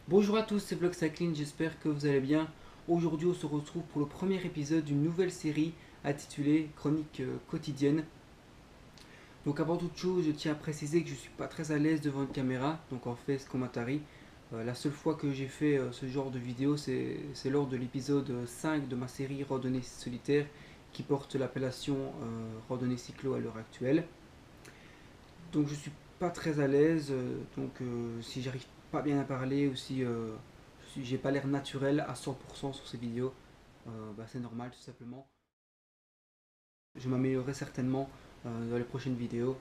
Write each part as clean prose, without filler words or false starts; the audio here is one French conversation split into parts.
Bonjour à tous, c'est Vlog Cycling, j'espère que vous allez bien. Aujourd'hui on se retrouve pour le premier épisode d'une nouvelle série intitulée Chronique quotidienne. Donc avant toute chose, je tiens à préciser que je ne suis pas très à l'aise devant une caméra, donc en fait ce commentary. La seule fois que j'ai fait ce genre de vidéo, c'est lors de l'épisode 5 de ma série Randonnée solitaire qui porte l'appellation Randonnée cyclo à l'heure actuelle. Donc je suis pas très à l'aise, si j'arrive pas bien à parler ou si j'ai pas l'air naturel à 100% sur ces vidéos, c'est normal tout simplement. Je m'améliorerai certainement dans les prochaines vidéos.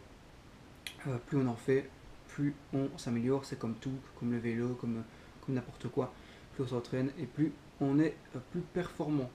Plus on en fait, plus on s'améliore, c'est comme tout, comme le vélo, comme n'importe quoi. Plus on s'entraîne et plus on est plus performant.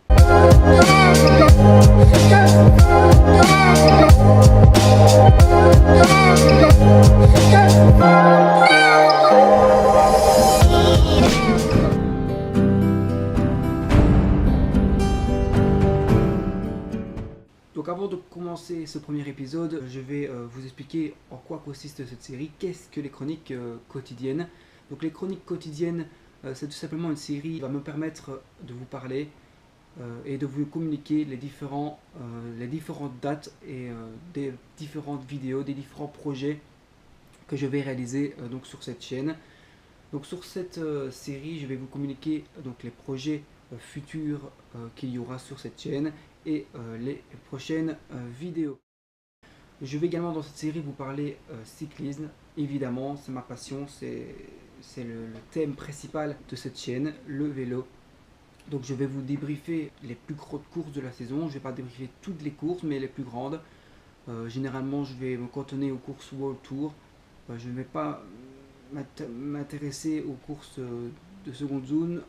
Donc avant de commencer ce premier épisode, je vais vous expliquer en quoi consiste cette série, qu'est-ce que les chroniques quotidiennes. Donc les chroniques quotidiennes, c'est tout simplement une série qui va me permettre de vous parler et de vous communiquer les différentes dates et des différentes vidéos, des différents projets que je vais réaliser donc sur cette chaîne. Donc sur cette série, je vais vous communiquer donc les projets futurs qu'il y aura sur cette chaîne et les prochaines vidéos. Je vais également dans cette série vous parler cyclisme, évidemment, c'est ma passion, c'est le thème principal de cette chaîne, le vélo. Donc je vais vous débriefer les plus grandes courses de la saison, je ne vais pas débriefer toutes les courses, mais les plus grandes. Généralement, je vais me cantonner aux courses World Tour. Je ne vais pas m'intéresser aux courses de seconde zone,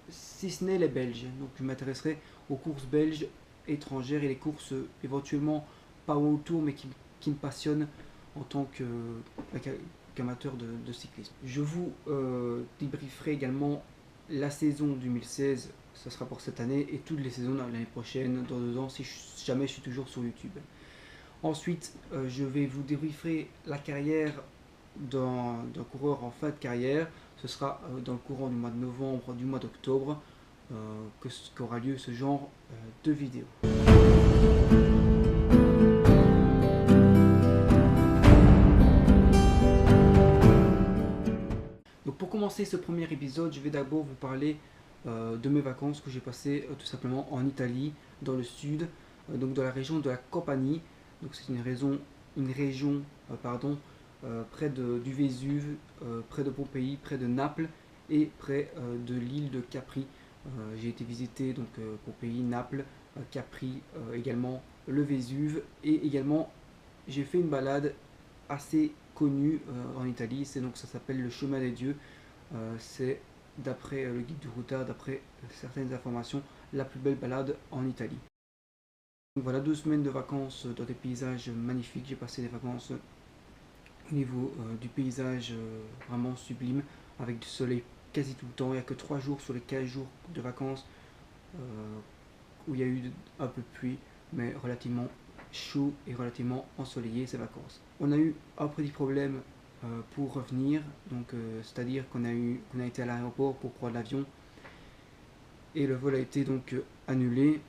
si ce n'est les Belges. Donc je m'intéresserai aux courses belges étrangères et les courses éventuellement pas World Tour, mais qui me passionnent en tant qu'amateur de cyclisme. Je vous débrieferai également la saison 2016, ça sera pour cette année, et toutes les saisons l'année prochaine, dans 2 ans, si jamais je suis toujours sur YouTube. Ensuite, je vais vous débriefer la carrière d'un coureur en fin de carrière. Ce sera dans le courant du mois de novembre, du mois d'octobre, qu'aura lieu ce genre de vidéo. Donc pour commencer ce premier épisode, je vais d'abord vous parler de mes vacances que j'ai passées tout simplement en Italie, dans le sud, donc dans la région de la Campanie. Donc c'est une région près du Vésuve, près de Pompéi, près de Naples et près de l'île de Capri. J'ai été visiter donc Pompéi, Naples, Capri, également le Vésuve, et également j'ai fait une balade assez connue en Italie. Ça s'appelle le chemin des dieux. C'est d'après le guide du routard, d'après certaines informations, la plus belle balade en Italie. Donc voilà, 2 semaines de vacances dans des paysages magnifiques. J'ai passé des vacances au niveau du paysage vraiment sublime, avec du soleil quasi tout le temps. Il n'y a que 3 jours sur les 15 jours de vacances où il y a eu un peu de pluie, mais relativement chaud et relativement ensoleillé ces vacances. On a eu un petit problème pour revenir, c'est-à-dire qu'on a été à l'aéroport pour prendre l'avion et le vol a été donc annulé,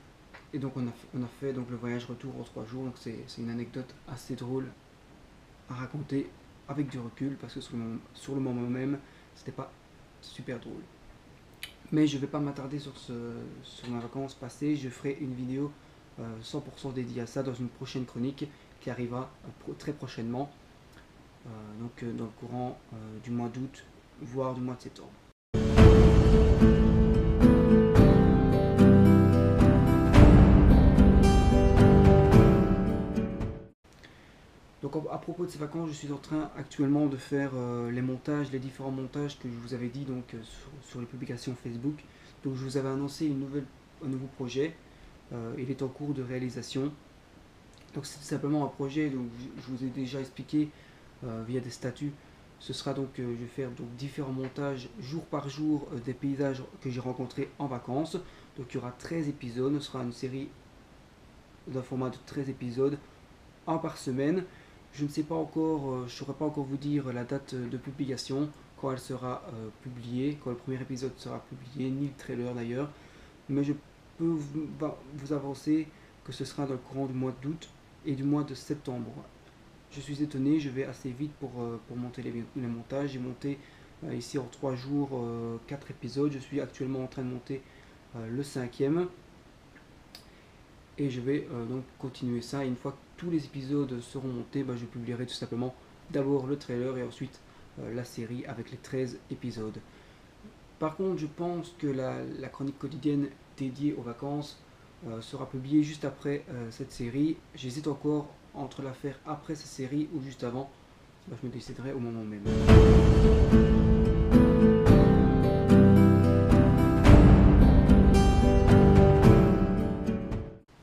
et donc on a fait donc le voyage retour en 3 jours. Donc c'est une anecdote assez drôle à raconter avec du recul, parce que sur le moment même c'était pas super drôle. Mais je ne vais pas m'attarder sur ma vacance passée. Je ferai une vidéo 100% dédiée à ça dans une prochaine chronique qui arrivera très prochainement, dans le courant du mois d'août, voire du mois de septembre. Donc à propos de ces vacances, je suis en train actuellement de faire les différents montages que je vous avais dit sur les publications Facebook. Donc je vous avais annoncé un nouveau projet. Il est en cours de réalisation. Donc c'est simplement un projet, donc je vous ai déjà expliqué via des statuts. Ce sera je vais faire donc différents montages jour par jour des paysages que j'ai rencontrés en vacances. Donc il y aura 13 épisodes, ce sera une série d'un format de 13 épisodes, un par semaine. Je ne sais pas encore, je ne saurais pas encore vous dire la date de publication. quand elle sera publiée, quand le premier épisode sera publié, ni le trailer d'ailleurs, mais je peux vous avancer que ce sera dans le courant du mois d'août et du mois de septembre. Je suis étonné, je vais assez vite pour monter les montages. J'ai monté ici en 3 jours 4 épisodes. Je suis actuellement en train de monter le cinquième. Et je vais donc continuer ça. Et une fois que tous les épisodes seront montés, je publierai tout simplement d'abord le trailer et ensuite la série avec les 13 épisodes. Par contre, je pense que la chronique quotidienne dédiée aux vacances sera publiée juste après cette série. J'hésite encore entre la faire après cette série ou juste avant. Je me déciderai au moment même.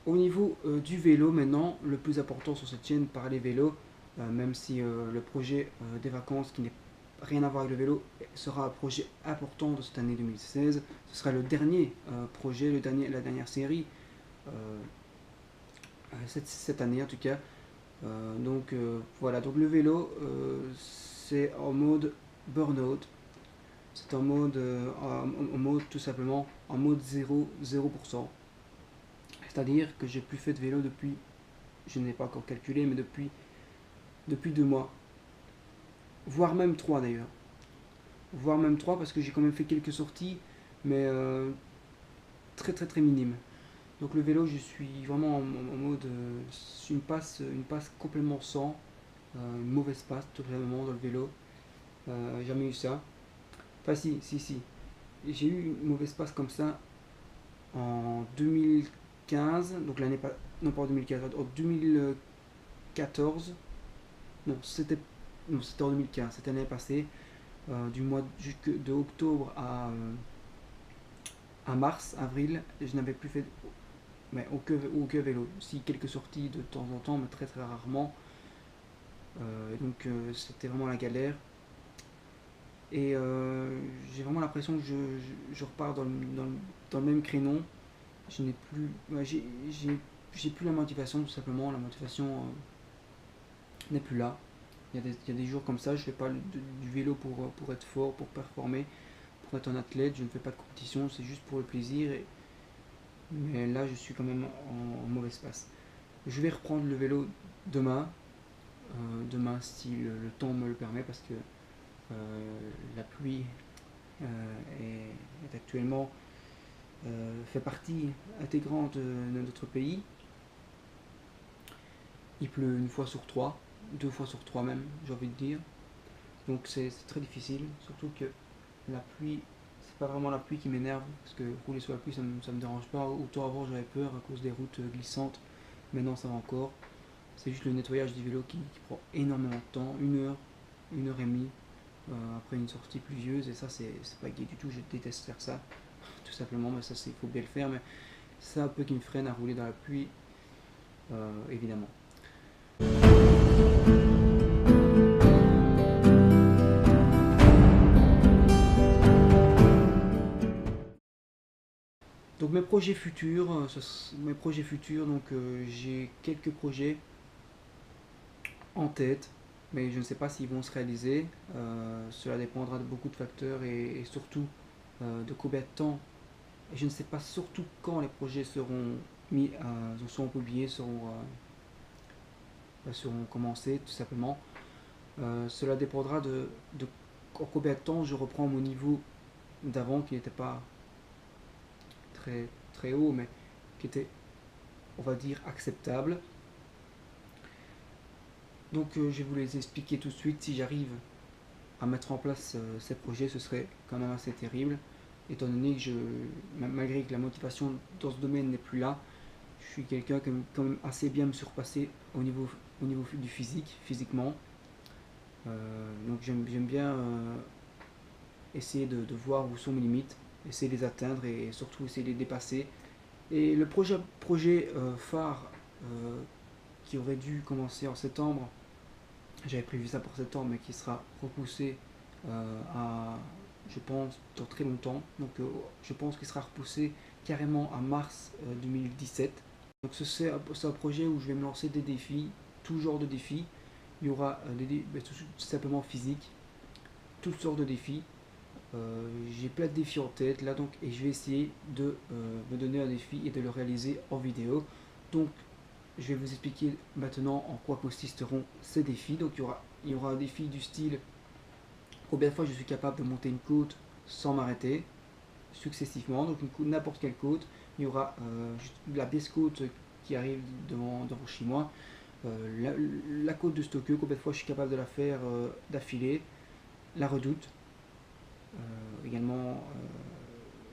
Au niveau du vélo maintenant, le plus important sur cette chaîne, parler vélo, même si le projet des vacances qui n'est rien à voir avec le vélo sera un projet important de cette année 2016. Ce sera le dernier projet, la dernière série cette année en tout cas. Voilà, donc le vélo c'est en mode burn-out. C'est en mode tout simplement en mode 0%. C'est-à-dire que j'ai plus fait de vélo depuis, je n'ai pas encore calculé, mais depuis 2 mois. Voire même 3 d'ailleurs. Voire même 3 parce que j'ai quand même fait quelques sorties, mais très très très minimes. Donc le vélo, je suis vraiment en mode une passe complètement sans, une mauvaise passe totalement dans le vélo. Jamais eu ça. Enfin si. J'ai eu une mauvaise passe comme ça en 2015, donc l'année pas, non pas en 2015, en 2014. C'était en 2015, cette année passée, du mois de octobre à mars, avril, je n'avais plus fait mais aucun vélo. Si quelques sorties de temps en temps, mais très très rarement. Donc c'était vraiment la galère. Et j'ai vraiment l'impression que je repars dans le même créneau. Je n'ai plus. J'ai plus la motivation, tout simplement. La motivation n'est plus là. Il y a des jours comme ça, je fais pas du vélo pour être fort, pour performer, pour être un athlète. Je ne fais pas de compétition, c'est juste pour le plaisir. Mais là, je suis quand même en mauvaise passe. Je vais reprendre le vélo demain. Demain, si le temps me le permet, parce que la pluie est actuellement fait partie intégrante de notre pays. Il pleut une fois sur 3, 2 fois sur 3 même, j'ai envie de dire. Donc c'est très difficile, surtout que la pluie, c'est pas vraiment la pluie qui m'énerve, parce que rouler sur la pluie ça me dérange pas. Autant avant j'avais peur à cause des routes glissantes, maintenant ça va encore. C'est juste le nettoyage du vélo qui prend énormément de temps, 1 heure et demie après une sortie pluvieuse, et ça c'est pas gai du tout, je déteste faire ça, tout simplement, mais ça il faut bien le faire, mais c'est un peu qui me freine à rouler dans la pluie, évidemment. Donc mes projets futurs, donc j'ai quelques projets en tête, mais je ne sais pas s'ils vont se réaliser. Cela dépendra de beaucoup de facteurs et surtout de combien de temps. Et je ne sais pas surtout quand les projets seront seront publiés, seront commencés tout simplement. Cela dépendra de en combien de temps je reprends mon niveau d'avant qui n'était pas très, très haut, mais qui était, on va dire, acceptable. Donc je vais vous les expliquer tout de suite. Si j'arrive à mettre en place ces projets, ce serait quand même assez terrible, étant donné que malgré que la motivation dans ce domaine n'est plus là, je suis quelqu'un qui aime quand même assez bien me surpasser au niveau du physiquement. Donc j'aime bien essayer de voir où sont mes limites, essayer de les atteindre et surtout essayer de les dépasser. Et le projet phare qui aurait dû commencer en septembre, j'avais prévu ça pour septembre, mais qui sera repoussé à, je pense, dans très longtemps. Donc je pense qu'il sera repoussé carrément à mars 2017. Donc c'est un projet où je vais me lancer des défis, tout genre de défis. Il y aura tout simplement physique, toutes sortes de défis. J'ai plein de défis en tête là, donc, et je vais essayer de me donner un défi et de le réaliser en vidéo. Donc je vais vous expliquer maintenant en quoi consisteront ces défis. Donc il y aura un défi du style combien de fois je suis capable de monter une côte sans m'arrêter successivement, donc n'importe quelle côte. Il y aura la baisse côte qui arrive devant chez moi, la côte de Stockeux, combien de fois je suis capable de la faire d'affilée, la redoute, également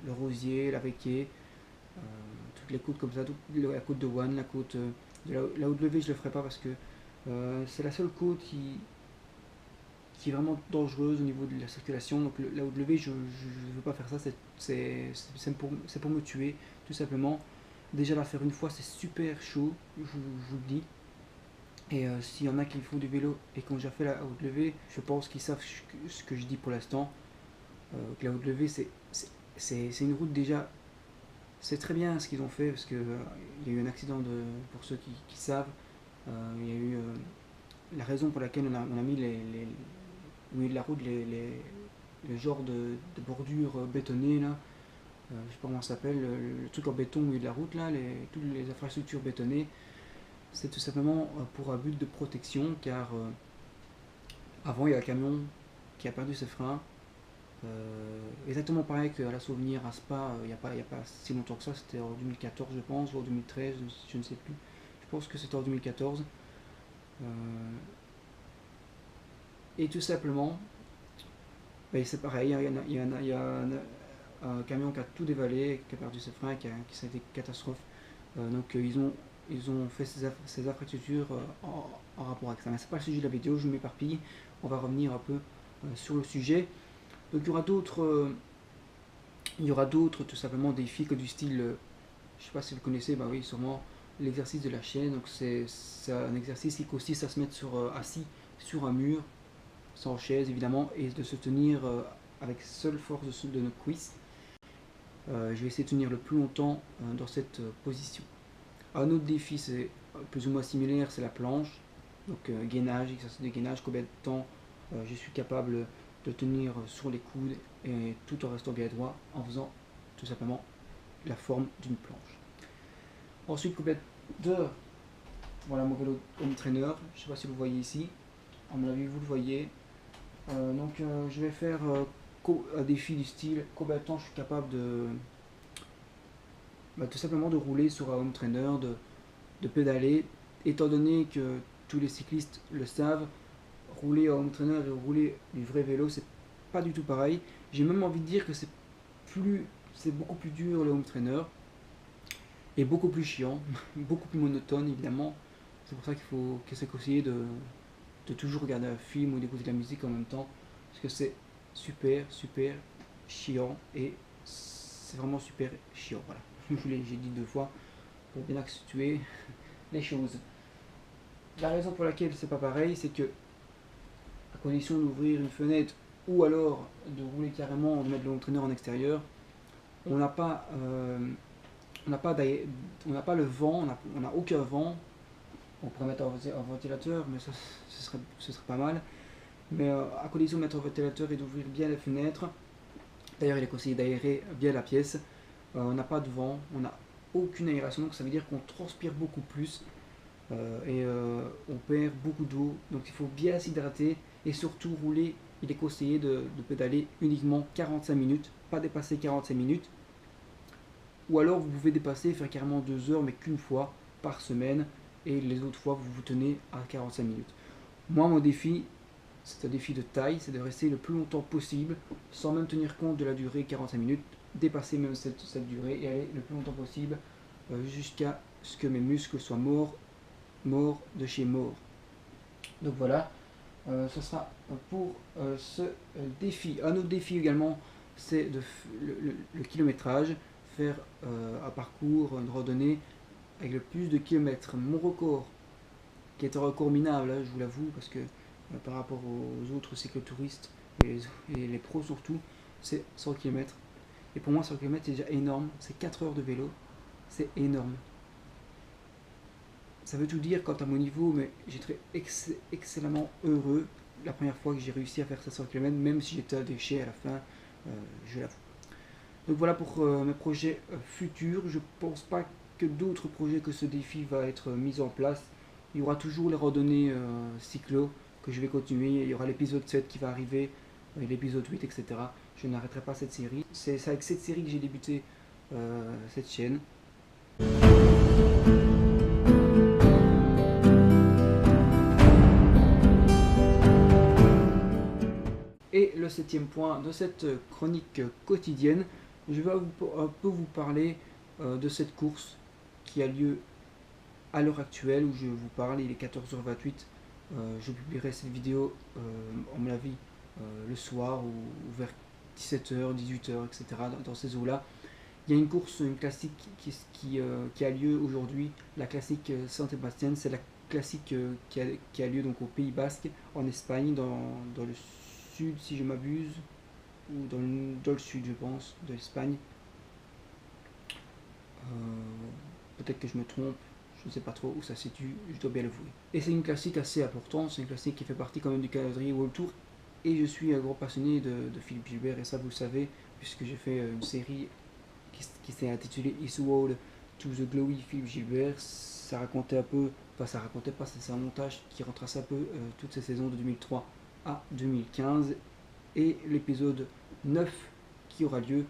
le rosier, la Béquet, toutes les côtes comme ça, la côte de One, la côte de la Haute-Levée, je ne le ferai pas parce que c'est la seule côte qui est vraiment dangereuse au niveau de la circulation. Donc la Haute-Levée, je ne veux pas faire ça, c'est pour me tuer, tout simplement. Déjà la faire une fois, c'est super chaud, je vous le dis. Et s'il y en a qui font du vélo et qui ont déjà fait la Haute-Levée, je pense qu'ils savent ce que je dis pour l'instant. Que la Haute-Levée, c'est une route déjà. C'est très bien ce qu'ils ont fait parce qu'il y a eu un accident, pour ceux qui savent. Il y a eu la raison pour laquelle on a mis au milieu de la route le genre de bordure bétonnée là. Je sais pas comment ça s'appelle, le truc en béton au milieu de la route là, toutes les infrastructures bétonnées. C'est tout simplement pour un but de protection, car avant il y a un camion qui a perdu ses freins. Exactement pareil qu'à la Souvenir à Spa, il n'y a pas si longtemps que ça, c'était en 2014 je pense, ou en 2013, je ne sais plus. Je pense que c'était en 2014. Et tout simplement, c'est pareil, il y a un camion qui a tout dévalé, qui a perdu ses freins, ça a été une catastrophe. Donc ils ont fait ces infrastructures en rapport avec ça. Mais c'est pas le sujet de la vidéo, je m'éparpille. On va revenir un peu sur le sujet. Donc il y aura d'autres tout simplement défis que du style, je sais pas si vous connaissez, bah oui sûrement, l'exercice de la chaîne. Donc c'est un exercice qui consiste à se mettre assis sur un mur, sans chaise évidemment, et de se tenir avec seule force de nos cuisses. Je vais essayer de tenir le plus longtemps dans cette position. Un autre défi, c'est plus ou moins similaire, c'est la planche. Donc gainage, exercice de gainage, combien de temps je suis capable de tenir sur les coudes et tout en restant bien droit en faisant tout simplement la forme d'une planche. Ensuite, combien d'heures. Voilà mon vélo home trainer, je ne sais pas si vous le voyez ici, à mon avis vous le voyez. Je vais faire un défi du style combien de temps je suis capable tout simplement de rouler sur un home trainer, de pédaler, étant donné que tous les cyclistes le savent, rouler en home trainer et rouler du vrai vélo, c'est pas du tout pareil. J'ai même envie de dire que c'est beaucoup plus dur le home trainer et beaucoup plus chiant, beaucoup plus monotone évidemment. C'est pour ça que c'est conseillé de toujours regarder un film ou d'écouter de la musique en même temps, parce que c'est super chiant et c'est vraiment super chiant. Voilà, j'ai dit 2 fois pour bien accentuer les choses. La raison pour laquelle c'est pas pareil, c'est que à condition d'ouvrir une fenêtre ou alors de rouler carrément, de mettre le home trainer en extérieur, on n'a pas le vent, on n'a aucun vent. On pourrait mettre un ventilateur, mais ça ce serait pas mal. Mais à condition de mettre un ventilateur et d'ouvrir bien les fenêtres, d'ailleurs il est conseillé d'aérer bien la pièce, on n'a pas de vent, on n'a aucune aération, donc ça veut dire qu'on transpire beaucoup plus et on perd beaucoup d'eau. Donc il faut bien s'hydrater et surtout rouler. Il est conseillé de pédaler uniquement 45 minutes, pas dépasser 45 minutes. Ou alors vous pouvez dépasser, faire carrément 2 heures, mais qu'une fois par semaine. Et les autres fois, vous vous tenez à 45 minutes. Moi, mon défi, c'est un défi de taille, c'est de rester le plus longtemps possible, sans même tenir compte de la durée 45 minutes, dépasser même cette durée et aller le plus longtemps possible jusqu'à ce que mes muscles soient morts de chez mort. Donc voilà, ce sera pour ce défi. Un autre défi également, c'est le kilométrage, faire un parcours, une randonnée avec le plus de kilomètres. Mon record, qui est un record minable, je vous l'avoue, parce que par rapport aux autres cyclotouristes et les pros surtout, c'est 100 km. Et pour moi 100 km c'est déjà énorme, c'est 4 heures de vélo, c'est énorme. Ça veut tout dire quant à mon niveau, mais j'étais excellemment heureux la première fois que j'ai réussi à faire 700 km, même si j'étais un déchet à la fin, je l'avoue. Donc voilà pour mes projets futurs. Je pense pas que d'autres projets que ce défi va être mis en place. Il y aura toujours les randonnées cyclo que je vais continuer. Il y aura l'épisode 7 qui va arriver, l'épisode 8, etc. Je n'arrêterai pas cette série. C'est avec cette série que j'ai débuté cette chaîne. Et le septième point de cette chronique quotidienne, je vais un peu vous parler de cette course qui a lieu à l'heure actuelle où je vous parle. Il est 14h28. Je publierai cette vidéo, à mon avis, le soir ou vers 17h, 18h, etc. Dans ces eaux-là. Il y a une course, une classique qui a lieu aujourd'hui, la classique Saint-Sébastien. C'est la classique qui a lieu donc au Pays Basque, en Espagne, dans le sud si je m'abuse, ou dans le sud je pense, de l'Espagne. Peut-être que je me trompe, je ne sais pas trop où ça se situe, je dois bien l'avouer. Et c'est une classique assez importante, c'est une classique qui fait partie quand même du calendrier World Tour. Et je suis un gros passionné de Philippe Gilbert, et ça vous le savez, puisque j'ai fait une série qui s'est intitulée Eastward to the Glory Philippe Gilbert. Ça racontait un peu, enfin ça racontait pas, c'est un montage qui retrace un peu toutes ces saisons de 2003 à 2015. Et l'épisode 9 qui aura lieu,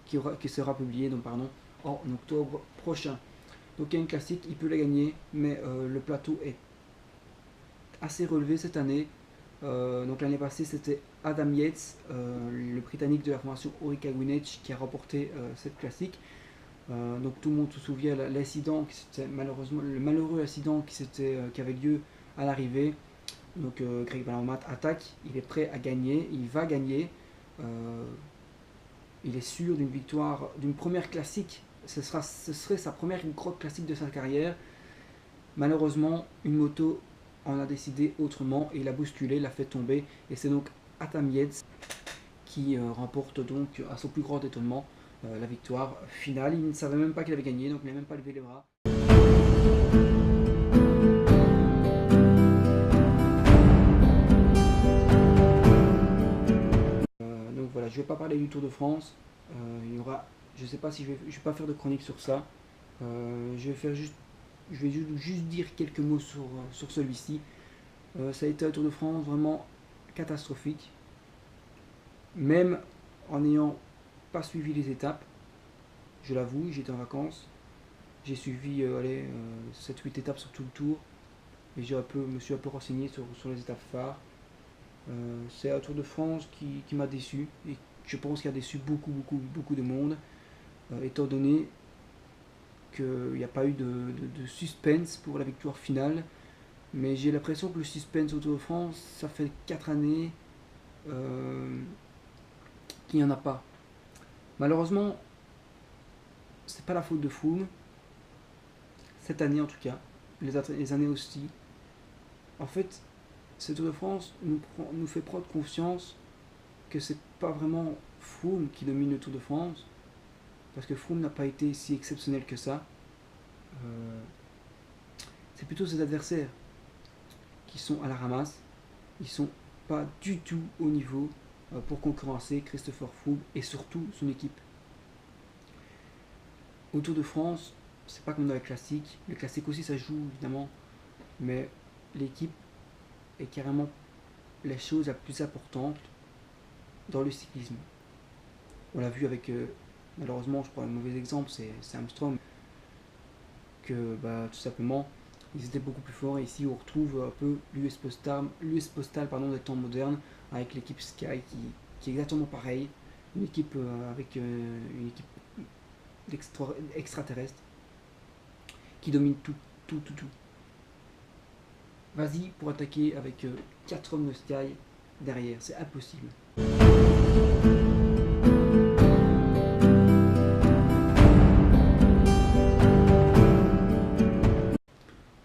qui sera publié donc, en octobre prochain. Donc il y a une classique, il peut la gagner, mais le plateau est assez relevé cette année. Donc l'année passée c'était Adam Yates, le Britannique de la formation Orica Greenwich, qui a remporté cette classique. Donc tout le monde se souvient l'incident, malheureusement le malheureux incident qui avait lieu à l'arrivée. Donc Greg Van Avermaet attaque, il est prêt à gagner, il va gagner. Il est sûr d'une victoire, d'une première classique. Ce serait sa première grosse classique de sa carrière. Malheureusement, une moto en a décidé autrement et l'a bousculé, l'a fait tomber. Et c'est donc Adam Yates qui remporte donc, à son plus grand étonnement, la victoire finale. Il ne savait même pas qu'il avait gagné, donc il n'a même pas levé les bras. Donc voilà, je ne vais pas parler du Tour de France. Il y aura, je ne sais pas si je vais pas faire de chronique sur ça. Je vais juste dire quelques mots sur celui-ci. Ça a été un Tour de France vraiment catastrophique. Même en n'ayant pas suivi les étapes, je l'avoue, j'étais en vacances. J'ai suivi 7-8 étapes sur tout le tour. Et me suis un peu renseigné sur les étapes phares. C'est un Tour de France qui m'a déçu. Et je pense qu'il a déçu beaucoup de monde. Étant donné qu'il n'y a pas eu de suspense pour la victoire finale. Mais j'ai l'impression que le suspense au Tour de France, ça fait 4 années qu'il n'y en a pas. Malheureusement, c'est pas la faute de Froome. Cette année en tout cas, les années aussi. En fait, ce Tour de France nous fait prendre conscience que c'est pas vraiment Froome qui domine le Tour de France, parce que Froome n'a pas été si exceptionnel que ça. C'est plutôt ses adversaires qui sont à la ramasse. Ils sont pas du tout au niveau pour concurrencer Christopher Froome et surtout son équipe. Au Tour de France, c'est pas comme dans les classiques. Les classiques aussi ça joue évidemment, mais l'équipe est carrément la chose la plus importante dans le cyclisme. On l'a vu avec, malheureusement je prends un mauvais exemple, c'est Armstrong, que tout simplement ils étaient beaucoup plus forts. Et ici on retrouve un peu l'US Postal des temps modernes, avec l'équipe Sky qui est exactement pareil, une équipe avec une équipe extraterrestre qui domine tout. Vas-y pour attaquer avec 4 hommes de Sky derrière, c'est impossible.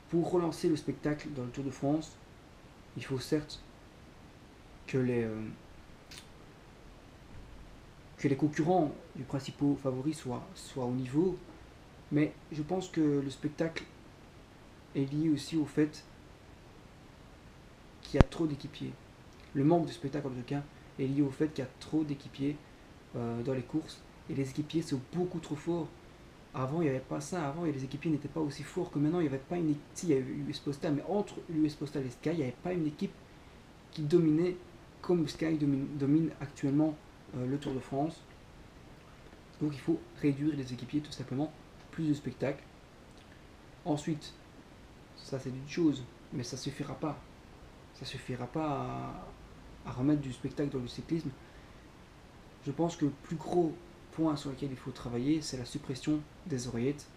Pour relancer le spectacle dans le Tour de France, il faut certes que les concurrents du principal favori soient au niveau, mais je pense que le spectacle est lié aussi au fait qu'il y a trop d'équipiers. le manque de spectacle en tout cas est lié au fait qu'il y a trop d'équipiers dans les courses et les équipiers sont beaucoup trop forts. Avant il n'y avait pas ça, avant les équipiers n'étaient pas aussi forts que maintenant, il n'y avait pas une équipe, si, il y avait US Postal, mais entre US Postal et Sky, il n'y avait pas une équipe qui dominait comme Sky domine actuellement le Tour de France. Donc il faut réduire les équipiers tout simplement, plus de spectacles. Ensuite, ça c'est une chose, mais ça suffira pas. Ça suffira pas à remettre du spectacle dans le cyclisme. Je pense que le plus gros point sur lequel il faut travailler, c'est la suppression des oreillettes.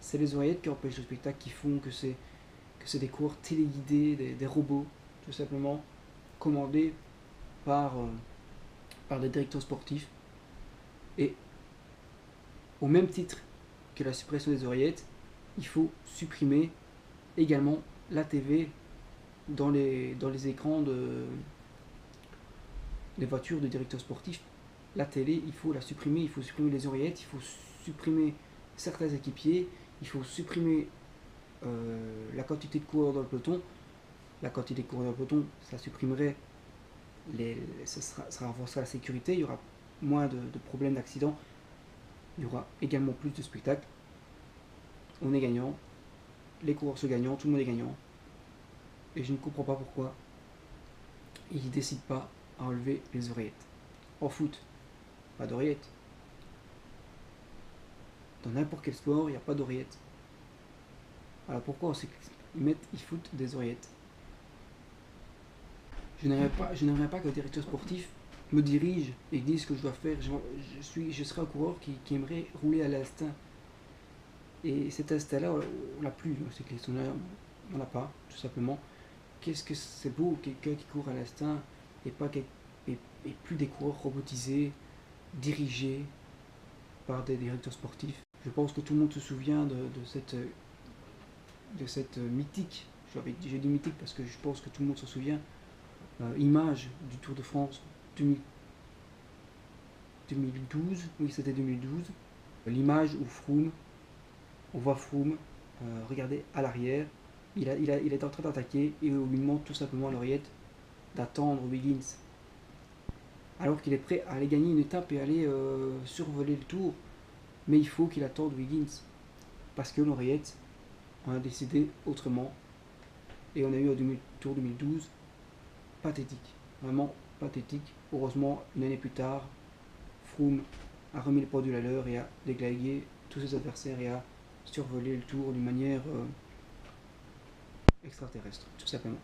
C'est les oreillettes qui empêchent le spectacle, qui font que c'est des coureurs téléguidés, des robots, tout simplement, commandés par des directeurs sportifs. Et au même titre que la suppression des oreillettes, il faut supprimer également la TV dans les écrans des voitures de directeurs sportifs. La télé, il faut la supprimer, il faut supprimer les oreillettes, il faut supprimer certains équipiers, il faut supprimer la quantité de coureurs dans le peloton. La quantité de coureurs dans le peloton, ça supprimerait, ça renforcerait la sécurité, il y aura moins de problèmes d'accidents, il y aura également plus de spectacles. On est gagnant, les coureurs sont gagnants, tout le monde est gagnant. Et je ne comprends pas pourquoi ils ne décident pas à enlever les oreillettes. En foot, pas d'oreillettes. Dans n'importe quel sport, il n'y a pas d'oreillettes. Alors pourquoi ils foutent des oreillettes? Je n'aimerais pas que le directeur sportif me dirige et dise ce que je dois faire. Je serai un coureur qui aimerait rouler à l'instinct. Et cet instinct-là, on l'a plus. C'est que on l'a pas, tout simplement. Qu'est-ce que c'est beau, quelqu'un qui court à l'instinct et plus des coureurs robotisés, dirigés par des directeurs sportifs. Je pense que tout le monde se souvient de cette mythique, j'ai dit mythique parce que je pense que tout le monde se souvient, image du Tour de France 2012, oui c'était 2012, l'image où on voit Froome, regardez à l'arrière, il est en train d'attaquer et on lui demande tout simplement à l'oreillette d'attendre Wiggins. Alors qu'il est prêt à aller gagner une étape et aller survoler le tour. Mais il faut qu'il attende Wiggins. Parce que l'oreillette, on a décidé autrement. Et on a eu un Tour 2012 pathétique. Vraiment pathétique. Heureusement, une année plus tard, Froome a remis le pendule à l'heure et a déglingué tous ses adversaires et a survolé le tour d'une manière extraterrestre, tout simplement.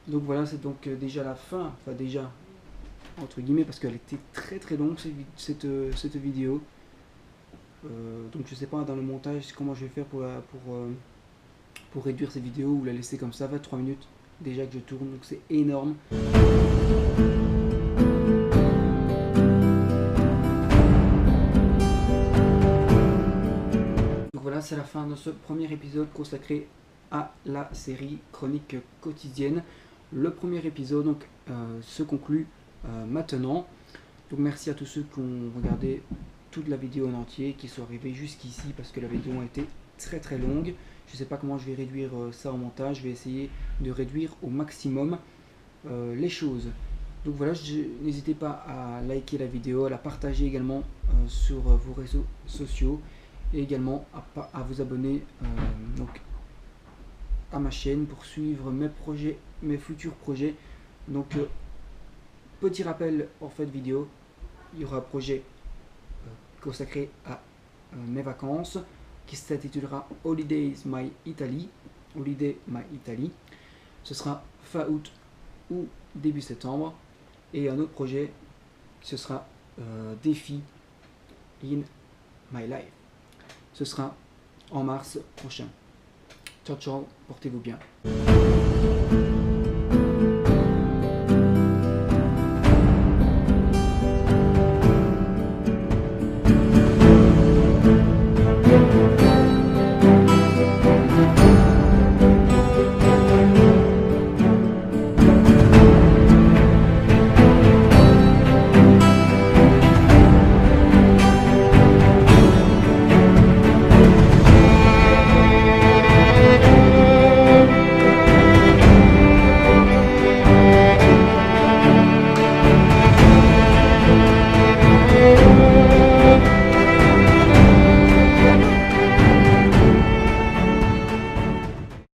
Donc voilà, c'est donc déjà la fin, enfin déjà, entre guillemets, parce qu'elle était très très longue cette vidéo. Donc je sais pas dans le montage comment je vais faire pour réduire cette vidéo ou la laisser comme ça, 23 minutes déjà que je tourne, donc c'est énorme. Donc voilà, c'est la fin de ce premier épisode consacré à la série Chronique quotidienne. Le premier épisode donc se conclut maintenant. Donc merci à tous ceux qui ont regardé toute la vidéo en entier, qui sont arrivés jusqu'ici parce que la vidéo a été très très longue. Je ne sais pas comment je vais réduire ça en montage, je vais essayer de réduire au maximum les choses. Donc voilà, n'hésitez pas à liker la vidéo, à la partager également sur vos réseaux sociaux et également à vous abonner donc à ma chaîne pour suivre mes futurs projets. Donc petit rappel en fait vidéo, il y aura un projet consacré à mes vacances qui s'intitulera Holidays My Italy. Holiday My Italy. Ce sera fin août ou début septembre. Et un autre projet, ce sera Défi in My Life. Ce sera en mars prochain. Ciao ciao, portez-vous bien.